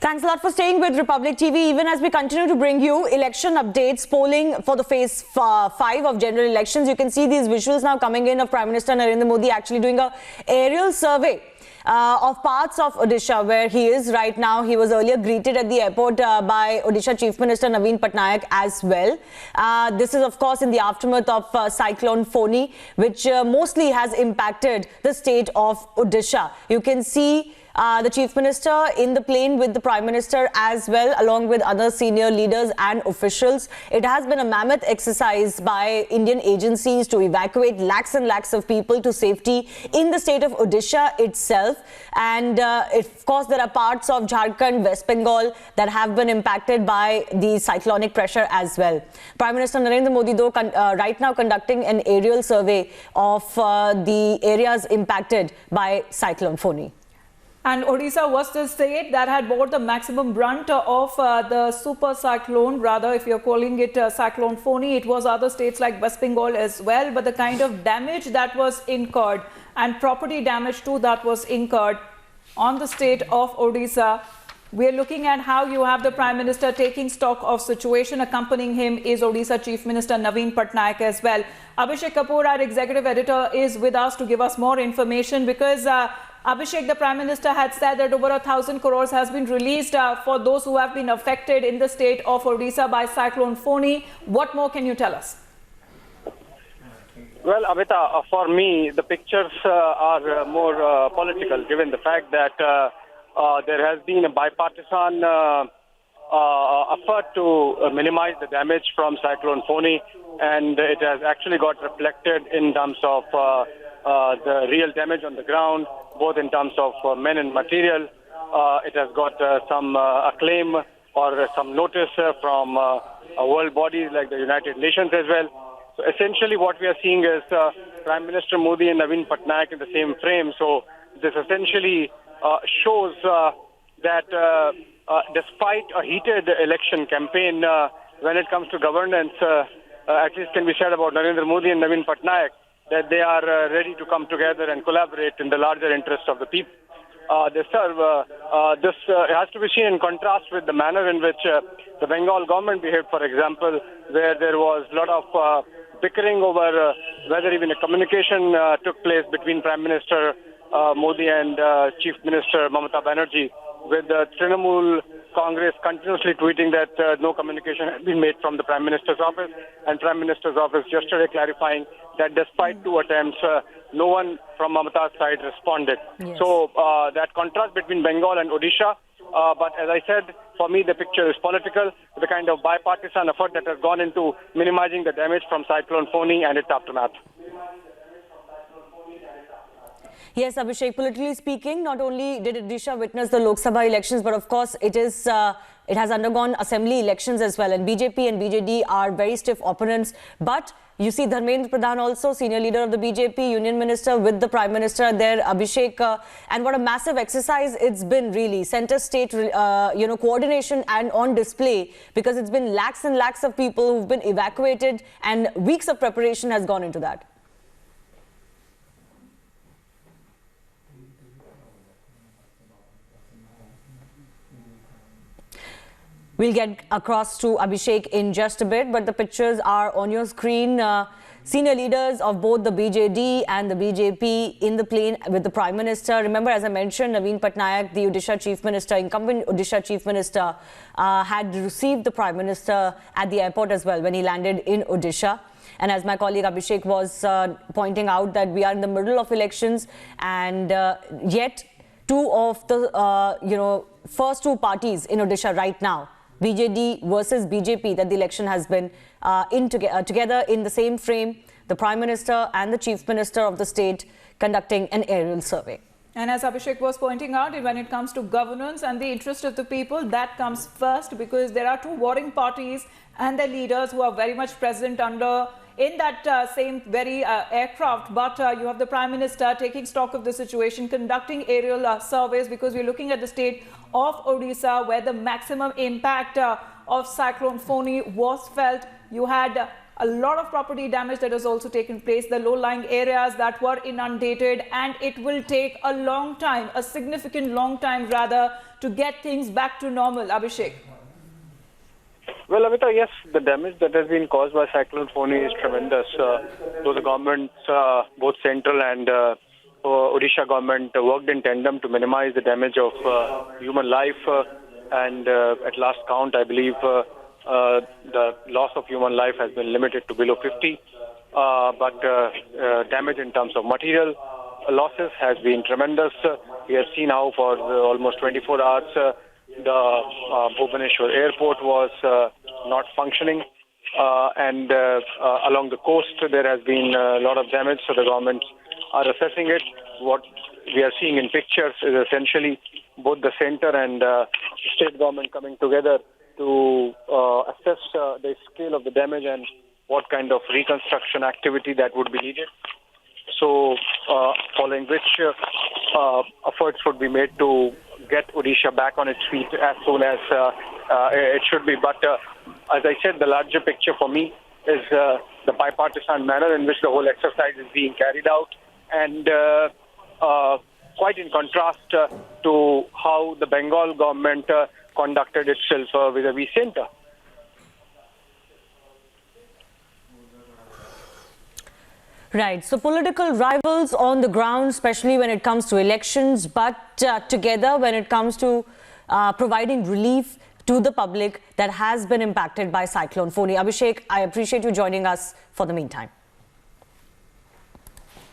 Thanks a lot for staying with Republic TV. Even as we continue to bring you election updates, polling for the phase 5 of general elections, you can see these visuals now coming in of Prime Minister Narendra Modi actually doing a aerial survey of parts of Odisha, where he is right now. He was earlier greeted at the airport by Odisha Chief Minister Naveen Patnaik as well. This is, of course, in the aftermath of Cyclone Foni, which mostly has impacted the state of Odisha. You can see the Chief Minister in the plane with the Prime Minister as well, along with other senior leaders and officials. It has been a mammoth exercise by Indian agencies to evacuate lakhs and lakhs of people to safety in the state of Odisha itself. And of course, there are parts of Jharkhand, West Bengal that have been impacted by the cyclonic pressure as well. Prime Minister Narendra Modi, though, right now conducting an aerial survey of the areas impacted by Cyclone Foni. And Odisha was the state that had bore the maximum brunt of the super cyclone. Rather, if you're calling it Cyclone Foni, it was other states like West Bengal as well. But the kind of damage that was incurred and property damage too that was incurred on the state of Odisha. We're looking at how you have the Prime Minister taking stock of situation. Accompanying him is Odisha Chief Minister Naveen Patnaik as well. Abhishek Kapoor, our executive editor, is with us to give us more information because Abhishek, the Prime Minister had said that over 1,000 crores has been released for those who have been affected in the state of Odisha by Cyclone Foni. What more can you tell us? Well, Amita, for me, the pictures are more political, given the fact that there has been a bipartisan effort to minimize the damage from Cyclone Foni, and it has actually got reflected in terms of the real damage on the ground, both in terms of men and material. It has got some acclaim or some notice from world bodies like the United Nations as well. So essentially what we are seeing is Prime Minister Modi and Naveen Patnaik in the same frame. So this essentially shows that despite a heated election campaign, when it comes to governance, at least can be said about Narendra Modi and Naveen Patnaik, that they are ready to come together and collaborate in the larger interest of the people. This has to be seen in contrast with the manner in which the Bengal government behaved, for example, where there was a lot of bickering over whether even a communication took place between Prime Minister Modi and Chief Minister Mamata Banerjee, with Trinamool Congress continuously tweeting that no communication has been made from the Prime Minister's office, and Prime Minister's office yesterday clarifying that despite 2 attempts, no one from Mamata's side responded. Yes. So that contrast between Bengal and Odisha, but as I said, for me the picture is political, the kind of bipartisan effort that has gone into minimizing the damage from Cyclone Foni and its aftermath. Yes, Abhishek, politically speaking, not only did Odisha witness the Lok Sabha elections, but of course it has undergone assembly elections as well. And BJP and BJD are very stiff opponents. But you see Dharmendra Pradhan also, senior leader of the BJP, union minister with the Prime Minister there, Abhishek. And what a massive exercise it's been, really. Center state, coordination and on display, because it's been lakhs and lakhs of people who've been evacuated, and weeks of preparation has gone into that. We'll get across to Abhishek in just a bit, but the pictures are on your screen. Senior leaders of both the BJD and the BJP in the plane with the Prime Minister. Remember, as I mentioned, Naveen Patnaik, the Odisha Chief Minister, incumbent Odisha Chief Minister, had received the Prime Minister at the airport as well when he landed in Odisha. And as my colleague Abhishek was pointing out, that we are in the middle of elections, and yet 2 of the first 2 parties in Odisha right now, BJD versus BJP, that the election has been together in the same frame, the Prime Minister and the Chief Minister of the state conducting an aerial survey. And as Abhishek was pointing out, when it comes to governance and the interest of the people, that comes first, because there are 2 warring parties and their leaders who are very much present in that same very aircraft. But you have the Prime Minister taking stock of the situation, conducting aerial surveys, because we're looking at the state of Odisha, where the maximum impact of Cyclone Foni was felt. You had a lot of property damage that has also taken place, the low-lying areas that were inundated, and it will take a long time, a significant long time rather, to get things back to normal. Abhishek. Well, Amita, yes, the damage that has been caused by Cyclone Foni is tremendous. Though the governments, both central and Odisha government, worked in tandem to minimize the damage of human life. And at last count, I believe the loss of human life has been limited to below 50. But damage in terms of material losses has been tremendous. We have seen how for almost 24 hours the Bhubaneswar airport was not functioning. And along the coast there has been a lot of damage, so the governments are assessing it. What we are seeing in pictures is essentially both the center and state government coming together to assess the scale of the damage and what kind of reconstruction activity that would be needed. So, following which efforts would be made to get Odisha back on its feet as soon as it should be. But as I said, the larger picture for me is the bipartisan manner in which the whole exercise is being carried out, and quite in contrast to how the Bengal government conducted itself vis-a-vis center. Right. So political rivals on the ground, especially when it comes to elections, but together when it comes to providing relief to the public that has been impacted by Cyclone Foni. Abhishek, I appreciate you joining us for the meantime.